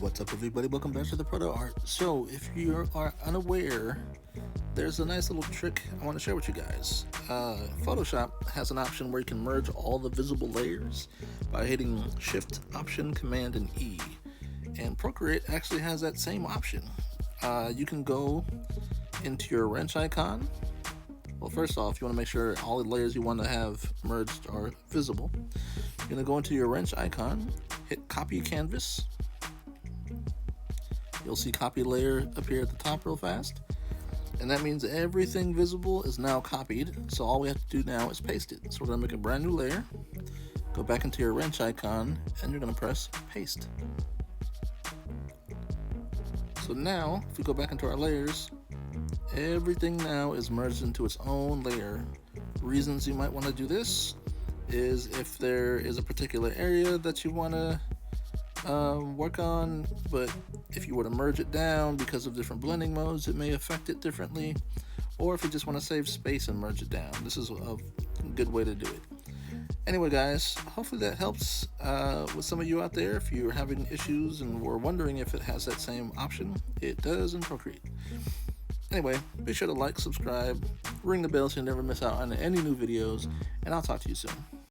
What's up, everybody? Welcome back to the ProtoART. So if you are unaware, there's a nice little trick I want to share with you guys. Photoshop has an option where you can merge all the visible layers by hitting Shift, Option, Command, and E. And Procreate actually has that same option. You can go into your wrench icon. Well, first off, you want to make sure all the layers you want to have merged are visible. You're going to go into your wrench icon, hit Copy Canvas. You'll see copy layer appear at the top real fast. And that means everything visible is now copied. So all we have to do now is paste it. So we're going to make a brand new layer. Go back into your wrench icon and you're going to press paste. So now, if we go back into our layers, everything now is merged into its own layer. Reasons you might want to do this is if there is a particular area that you want to work on, but if you were to merge it down because of different blending modes, it may affect it differently. Or if you just want to save space and merge it down, this is a good way to do it. Anyway, guys, hopefully that helps with some of you out there. If you're having issues and were wondering if it has that same option, it does in Procreate. Anyway, be sure to like, subscribe, ring the bell so you never miss out on any new videos, and I'll talk to you soon.